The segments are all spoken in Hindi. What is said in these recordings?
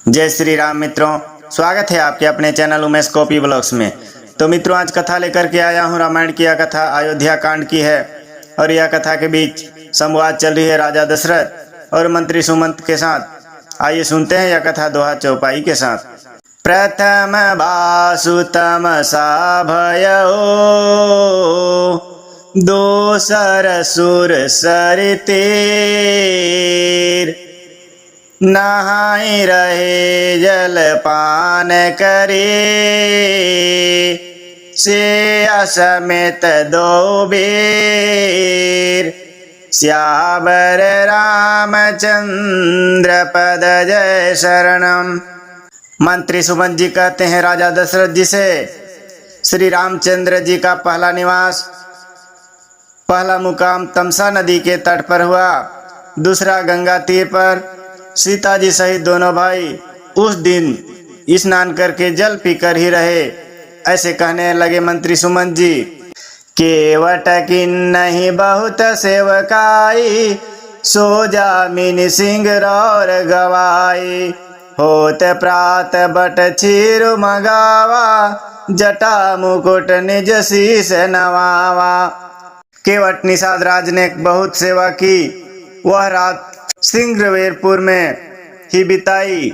जय श्री राम मित्रों, स्वागत है आपके अपने चैनल उमेश कॉपी ब्लॉग्स में। तो मित्रों, आज कथा लेकर के आया हूँ। रामायण की यह कथा अयोध्या कांड की है और यह कथा के बीच संवाद चल रही है राजा दशरथ और मंत्री सुमंत के साथ। आइए सुनते हैं यह कथा दोहा चौपाई के साथ। प्रथम बासुतम सा भयो, दोसर सुर सरितेर, नहाई रहे जल पान करे, से असमित दो बेर, श्यावर रामचंद्र पद जय शरणम। मंत्री सुमंत जी कहते हैं राजा दशरथ जी से, श्री रामचंद्र जी का पहला निवास, पहला मुकाम तमसा नदी के तट पर हुआ, दूसरा गंगा तीर पर। सीता जी सहित दोनों भाई उस दिन स्नान करके जल पीकर ही रहे। ऐसे कहने लगे मंत्री सुमंत जी, केवट किन्नहि बहुत सेवकाई, सो जामिन सिंह और गवाई, होत प्रात बट क्षीर मगावा, जटा मुकुट निज शीस नवावा। केवट निषाद राज ने बहुत सेवा की। वह रात सिंहवेरपुर में ही बिताई।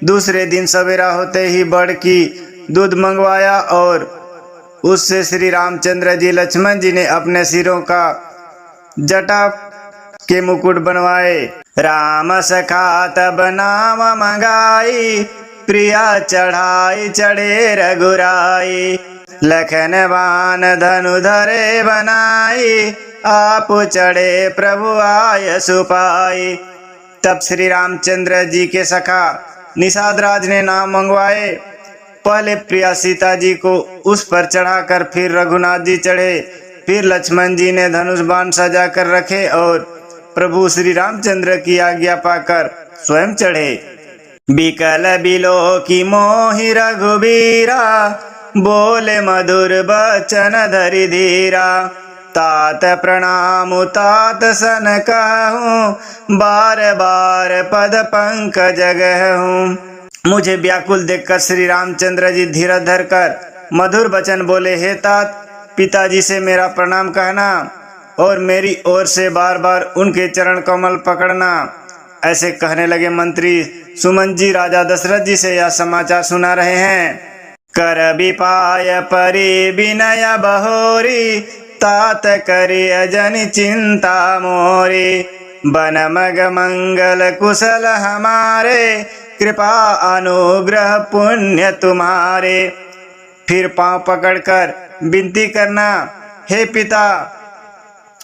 दूसरे दिन सवेरा होते ही बड़ की दूध मंगवाया और उससे श्री रामचंद्र जी लक्ष्मण जी ने अपने सिरों का जटा के मुकुट बनवाए। राम सखा तब नाम मंगाई, प्रिया चढ़ाई चढ़े रघुराई, लखन बान धनु धरे बनाई, आप चढ़े प्रभु आय सुपाई। तब श्री रामचंद्र जी के सखा निषाद राज ने नाम मंगवाए। पहले प्रिया सीता जी को उस पर चढ़ाकर फिर रघुनाथ जी चढ़े, फिर लक्ष्मण जी ने धनुष बाण सजा कर रखे और प्रभु श्री रामचंद्र की आज्ञा पाकर स्वयं चढ़े। बिकल बिलो की मोहि रघुबीरा, बोले मधुर बचन धरि धीरा, तात प्रणाम तात सन कहूँ, बार बार पद पंकज गहूँ। मुझे व्याकुल देखकर श्री रामचंद्र जी धीरज धरकर मधुर वचन बोले, हे तात, पिताजी से मेरा प्रणाम कहना और मेरी ओर से बार बार उनके चरण कमल पकड़ना। ऐसे कहने लगे मंत्री सुमंत जी राजा दशरथ जी से यह समाचार सुना रहे हैं। कर विपाय परि विनय बहोरी, तात करि अजनि चिंता मोरी, बन मग मंगल कुशल हमारे, कृपा अनुग्रह पुण्य तुम्हारे। फिर पांव पकड़कर विनती करना, हे पिता,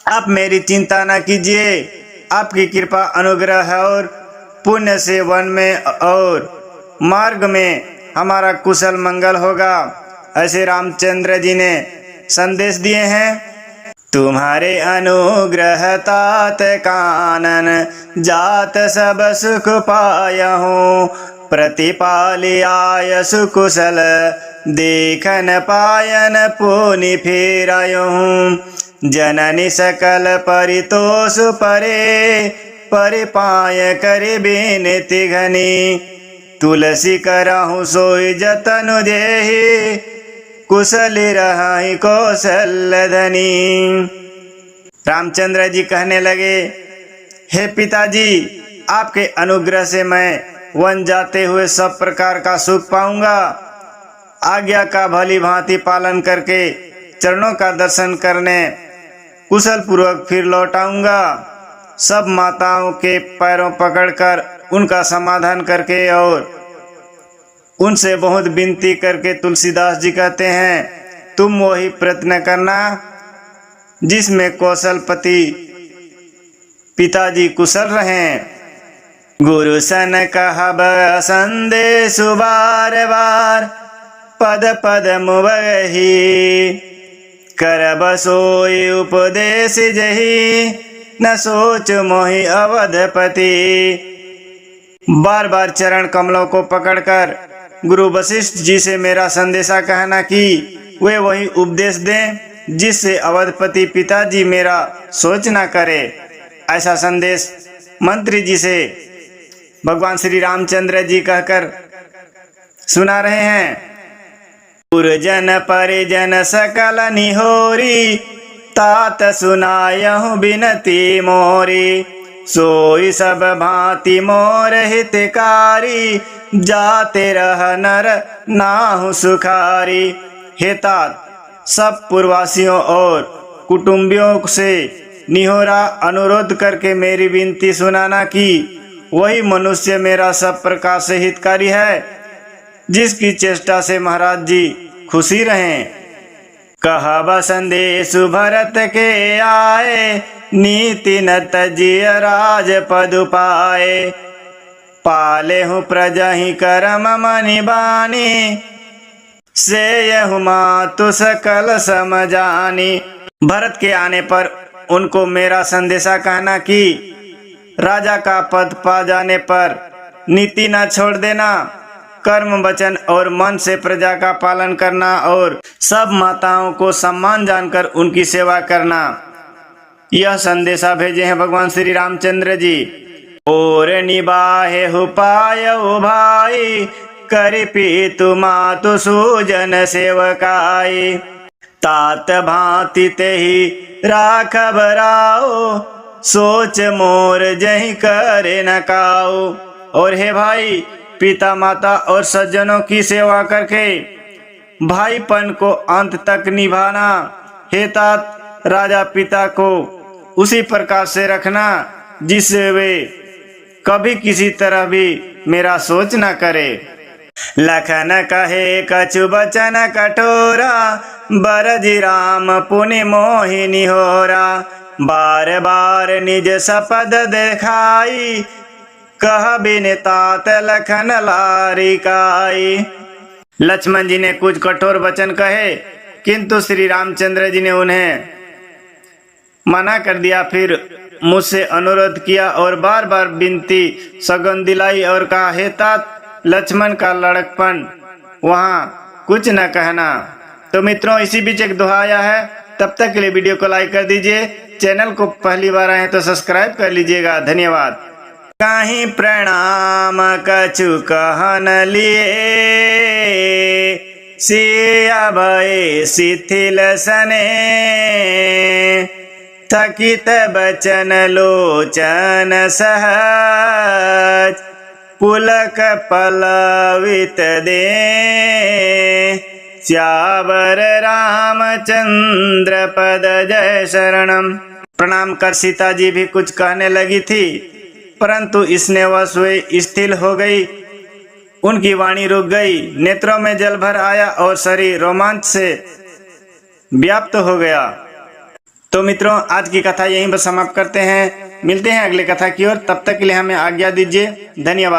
आप मेरी चिंता न कीजिए, आपकी कृपा अनुग्रह और पुण्य से वन में और मार्ग में हमारा कुशल मंगल होगा। ऐसे रामचंद्र जी ने संदेश दिए हैं। तुम्हारे अनुग्रह तात कानन, जात सब सुख पायहूँ, प्रतिपाली आय सुकुशल, देखन पायन पुनि फेरायूँ, जननी सकल परितोष परे, परिपाय करि बिनती घनी, तुलसी करहूँ सोई जतनु देहि, कुशली रहाई कौशल धनी। रामचंद्र जी कहने लगे, हे पिताजी, आपके अनुग्रह से मैं वन जाते हुए सब प्रकार का सुख पाऊंगा। आज्ञा का भली भांति पालन करके चरणों का दर्शन करने कुशल पूर्वक फिर लौट आऊंगा। सब माताओं के पैरों पकड़कर उनका समाधान करके और उनसे बहुत विनती करके तुलसीदास जी कहते हैं, तुम वही प्रयत्न करना जिसमें कौशलपति पिताजी कुशल रहें। गुरु सन कहब संदेश बार बार, पद पद मुवहि, करब सोई उपदेश जही, न सोच मोहि अवधपति। बार बार चरण कमलों को पकड़कर गुरु वशिष्ठ जी से मेरा संदेशा कहना कि वे वही उपदेश दें जिससे अवधपति पिताजी मेरा सोच न करे। ऐसा संदेश मंत्री जी से भगवान श्री रामचंद्र जी कहकर सुना रहे हैं। पुरजन परिजन सकल निहोरी, तात सुनायहु बिनती मोरी। सोई सब भांति मोर हितकारी, जाते रह नर नाहु सुखारी। हे तात, सब पूर्ववासियों और कुटुंबियों से निहोरा अनुरोध करके मेरी विनती सुनाना कि वही मनुष्य मेरा सब प्रकार से हितकारी है, जिसकी चेष्टा से महाराज जी खुशी रहें। कहब संदेश भरत के आए, नीति न तजिय राज पद पाए। पाले हूँ प्रजा ही करम मनि बानी, से यहु मातु सकल समझानी। भरत के आने पर उनको मेरा संदेशा कहना कि राजा का पद पा जाने पर नीति न छोड़ देना, कर्म वचन और मन से प्रजा का पालन करना और सब माताओं को सम्मान जानकर उनकी सेवा करना। यह संदेशा भेजे हैं भगवान श्री रामचंद्र जी। और निबाहे उपाय भाई, करि पीतु मातु सुजन सेवकाई। तात भांति तेहि राखब राओ, सोच मोर जहि करे न काओ। और हे भाई, पिता माता और सज्जनों की सेवा करके भाईपन को अंत तक निभाना। हे तात, राजा पिता को उसी प्रकार से रखना जिससे वे कभी किसी तरह भी मेरा सोच न करे। लखन कहे कछु बचन कठोरा, बरजी राम पुनि मोहिनी होरा। बार बार निज सपद देखाई, कह बिन तात लखन लारिकाई। लक्ष्मण जी ने कुछ कठोर वचन कहे, किंतु श्री रामचंद्र जी ने उन्हें मना कर दिया। फिर मुझसे अनुरोध किया और बार बार विनती सगन दिलाई और कहा, हे तात, लक्ष्मण का लड़कपन वहाँ कुछ न कहना। तो मित्रों, इसी बीच एक दोहा आया है। तब तक के लिए वीडियो को लाइक कर दीजिए, चैनल को पहली बार आए तो सब्सक्राइब कर लीजिएगा। धन्यवाद। कहीं प्रणाम कछु कहन लिए, सिया भय शिथिल सने। थकित बचन लोचन सहज, पुलक पलवित दे। श्यावर रामचंद्र पद जय शरणम। प्रणाम कर सीता जी भी कुछ कहने लगी थी, परंतु स्नेहवश वे स्थिर हो गई। उनकी वाणी रुक गई, नेत्रों में जल भर आया और शरीर रोमांच से व्याप्त हो गया। तो मित्रों, आज की कथा यहीं पर समाप्त करते हैं। मिलते हैं अगले कथा की ओर। तब तक के लिए हमें आज्ञा दीजिए। धन्यवाद।